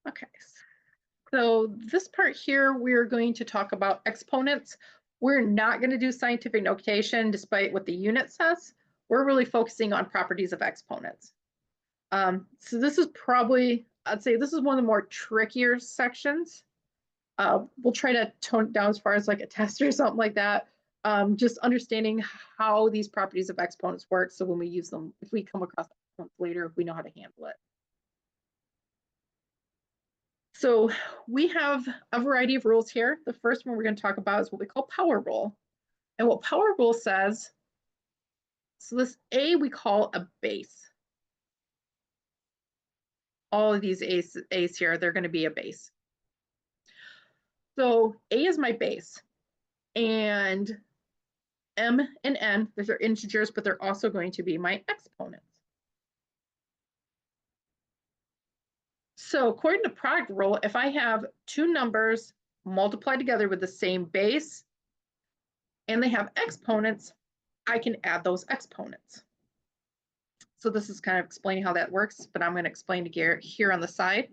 Okay, so this part here, we're going to talk about exponents. We're not going to do scientific notation despite what the unit says. We're really focusing on properties of exponents. So this is probably, I'd say this is one of the more trickier sections. We'll try to tone it down as far as like a test or something like that. Just understanding how these properties of exponents work. So when we use them, if we come across exponents later, we know how to handle it. So we have a variety of rules here. The first one we're going to talk about is what we call power rule. And what power rule says, so this A we call a base. All of these A's here, they're going to be a base. So A is my base. And M and N, those are integers, but they're also going to be my exponents. So according to product rule, if I have two numbers multiplied together with the same base and they have exponents, I can add those exponents. So this is kind of explaining how that works, but I'm going to explain to Garrett here on the side.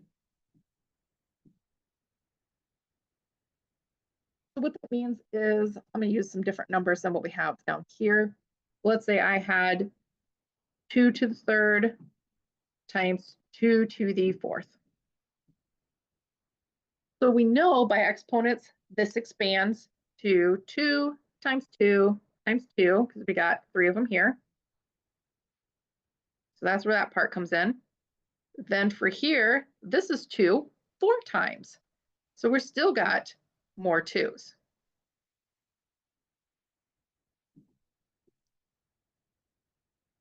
So what that means is I'm going to use some different numbers than what we have down here. Let's say I had 2 to the third times 2 to the fourth. So we know by exponents, this expands to 2 times 2 times 2, because we got 3 of them here. So that's where that part comes in. Then for here, this is 2 4 times. So we're still got more 2's.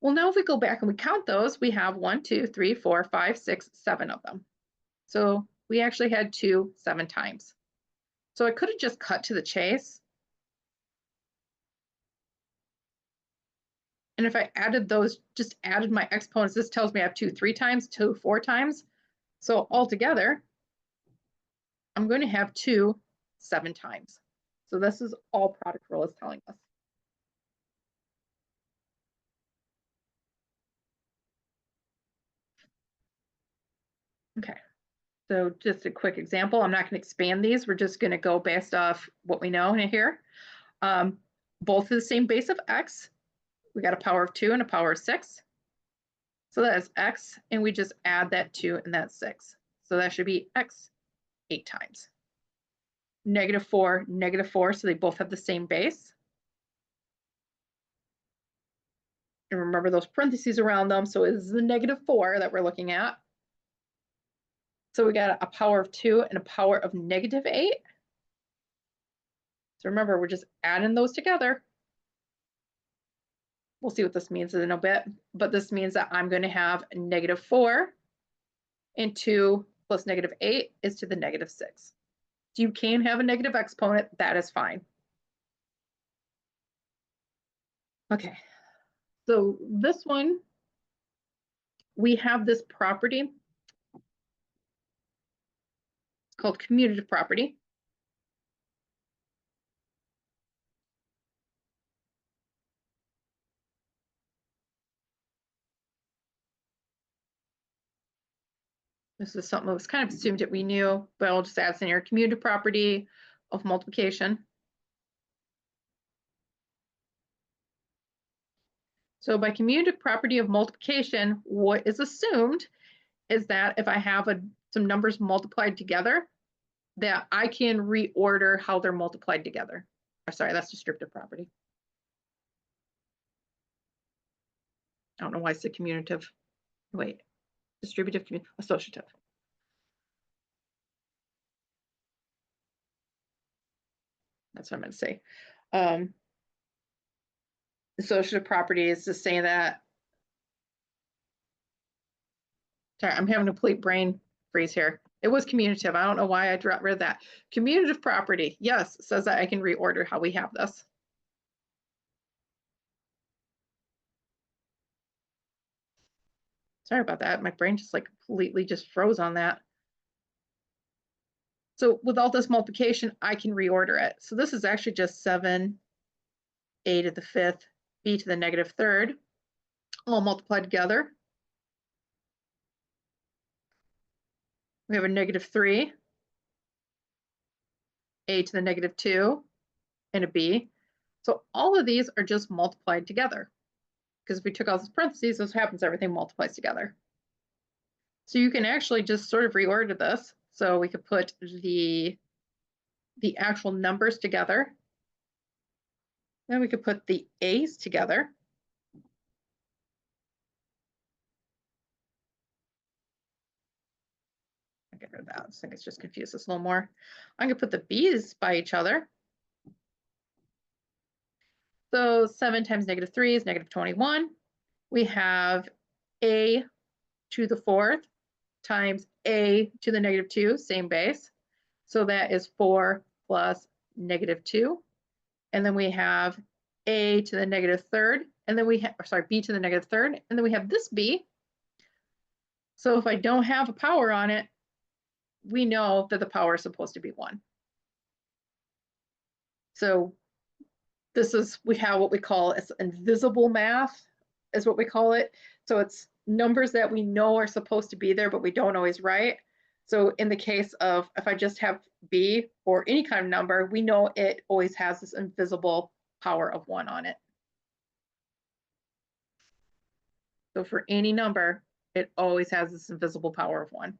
Well, now if we go back and we count those, we have 1, 2, 3, 4, 5, 6, 7 of them. So we actually had 2 7 times. So I could have just cut to the chase. And if I added those, just added my exponents, this tells me I have 2 3 times, 2 4 times. So altogether, I'm going to have 2 7 times. So this is all product rule is telling us. Okay, so just a quick example. I'm not going to expand these. We're just going to go based off what we know in here. Both of the same base of x. We got a power of 2 and a power of 6. So that is x, and we just add that 2 and that 6. So that should be x 8 times. -4, -4, so they both have the same base. And remember those parentheses around them, so it is the -4 that we're looking at. So we got a power of 2 and a power of -8. So remember, we're just adding those together. We'll see what this means in a bit, but this means that I'm going to have -4 and 2 plus -8 is to the -6. So you can have a negative exponent, that is fine. Okay, so this one, we have this property. It's called commutative property. This is something that was kind of assumed that we knew, but I'll just add in here, commutative property of multiplication. So by commutative property of multiplication, what is assumed is that if I have some numbers multiplied together, that I can reorder how they're multiplied together. Oh, sorry, that's descriptive property. I don't know why I said commutative. Wait, distributive, associative. That's what I'm going to say. Associative property is just saying that. Sorry, I'm having a complete brain freeze here. It was commutative. I don't know why I read that. Commutative property, yes, says that I can reorder how we have this. Sorry about that. My brain just like completely just froze on that. So with all this multiplication, I can reorder it. So this is actually just 7, a to the 5th, b to the -3rd, all multiplied together. We have a -3, a to the -2, and a b. So all of these are just multiplied together. Because if we took out those parentheses, this happens, everything multiplies together. So you can actually just sort of reorder this. So we could put the actual numbers together. Then we could put the a's together. I'll get rid of that. I think it's just confused us a little more. I'm going to put the b's by each other. So 7 times -3 is -21. We have a to the 4th times a to the -2, same base. So that is 4 plus -2. And then we have a to the -3rd, and then we have, sorry, b to the -3rd, and then we have this b. So if I don't have a power on it, we know that the power is supposed to be 1. So this is, we have what we call it's invisible math, is what we call it. So it's numbers that we know are supposed to be there, but we don't always write. So in the case of, if I just have b or any kind of number, we know it always has this invisible power of 1 on it. So for any number, it always has this invisible power of 1.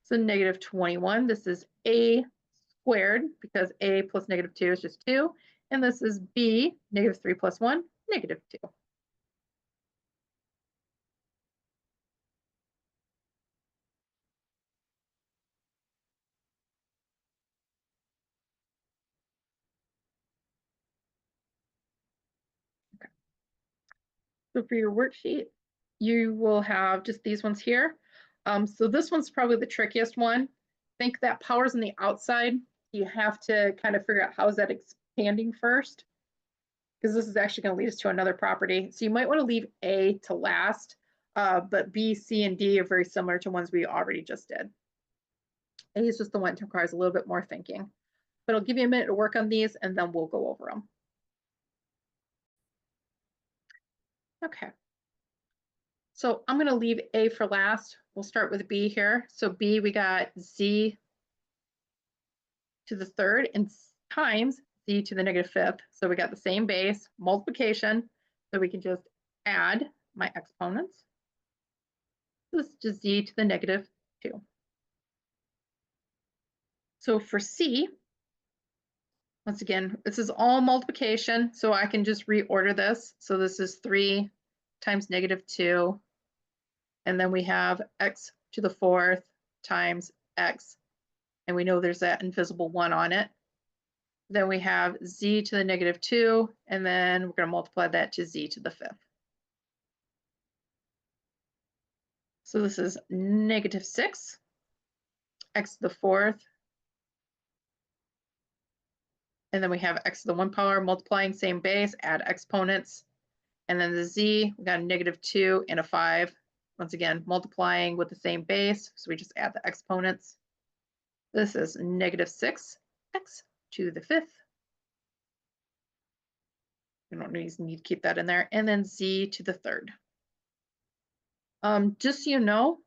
So -21, this is a squared, because a plus -2 is just 2. And this is b, -3 plus 1, -2. Okay. So for your worksheet, you will have just these ones here. So this one's probably the trickiest one. Think that power's on the outside. You have to kind of figure out how is that expanding first, because this is actually going to lead us to another property. So you might want to leave A to last, but B, C, and D are very similar to ones we already just did. A is just the one that requires a little bit more thinking. But I'll give you a minute to work on these, and then we'll go over them. Okay. So I'm going to leave A for last. We'll start with B here. So B, we got Z to the 3rd and times Z to the -5th. So we got the same base, multiplication. So we can just add my exponents. This is just Z to the -2. So for C, once again, this is all multiplication. So I can just reorder this. So this is 3 times -2. And then we have x to the 4th times x. And we know there's that invisible 1 on it. Then we have z to the -2, and then we're going to multiply that to z to the 5th. So this is -6, x to the 4th, and then we have x to the 1 power multiplying same base, add exponents, and then the z, we got a -2 and a 5. Once again, multiplying with the same base, so we just add the exponents. This is -6, x to the 5th. We don't need to keep that in there. And then z to the 3rd. Just so you know,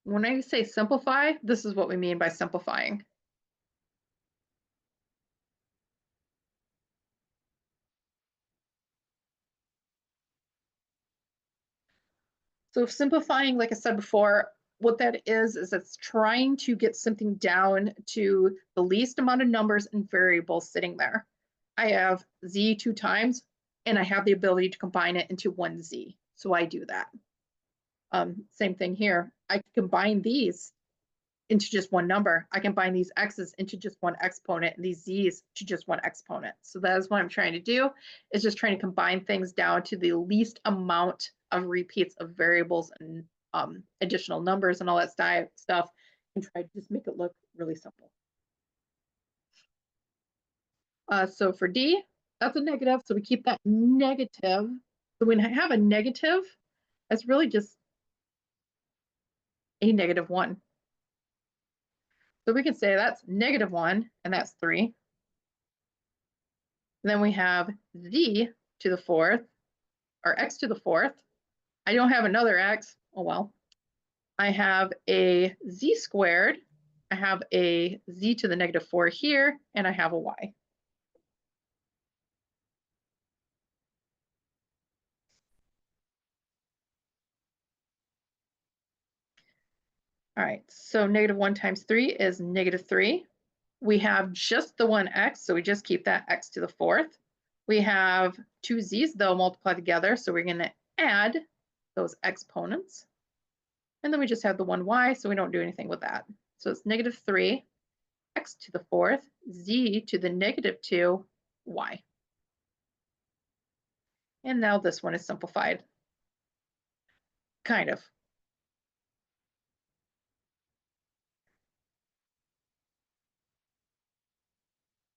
when I say simplify, this is what we mean by simplifying. So simplifying, like I said before, what that is it's trying to get something down to the least amount of numbers and variables sitting there. I have z 2 times, and I have the ability to combine it into one z. So I do that. Same thing here. I can combine these into just one number. I can bind these x's into just one exponent and these z's to just one exponent. So that is what I'm trying to do, is just trying to combine things down to the least amount of repeats of variables and additional numbers and all that stuff, and try to just make it look really simple. So for D, that's a negative, so we keep that negative. So when I have a negative, that's really just a -1. So we can say that's -1, and that's 3. And then we have z to the 4th, or x to the fourth. I don't have another x. Oh well. I have a z squared. I have a z to the negative 4 here, and I have a y. All right, so negative 1 times 3 is negative 3. We have just the one x, so we just keep that x to the fourth. We have two z's, though, multiply together, so we're going to add those exponents. And then we just have the one y, so we don't do anything with that. So it's negative 3, x to the fourth, z to the negative 2, y. And now this one is simplified. Kind of.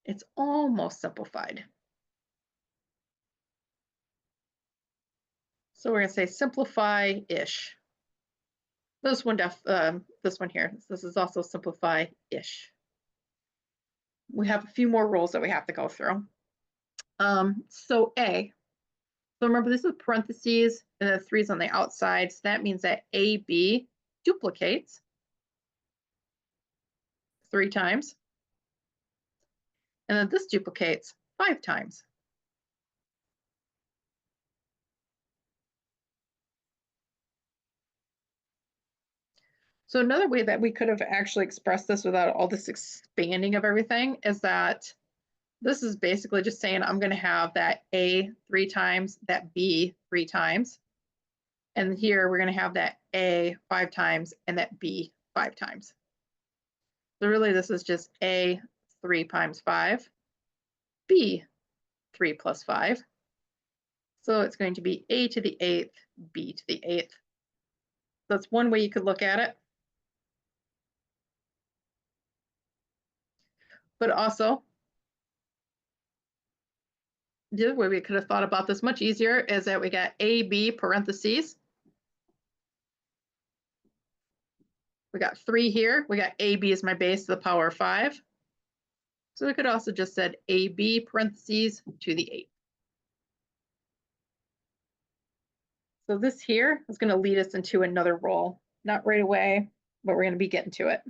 It's almost simplified. So we're going to say simplify-ish. This one here, this is also simplify-ish. We have a few more rules that we have to go through. So A, so remember this is parentheses and the 3's on the outside, so that means that AB duplicates 3 times, and then this duplicates 5 times. So another way that we could have actually expressed this without all this expanding of everything is that this is basically just saying I'm going to have that A 3 times, that B 3 times. And here we're going to have that A 5 times and that B 5 times. So really this is just A 3 times 5, B 3 plus 5. So it's going to be A to the 8th, B to the 8th. That's one way you could look at it. But also, the other way we could have thought about this much easier is that we got AB parentheses. We got 3 here. We got AB as my base to the power of 5. So we could also just said AB parentheses to the 8th. So this here is going to lead us into another rule. Not right away, but we're going to be getting to it.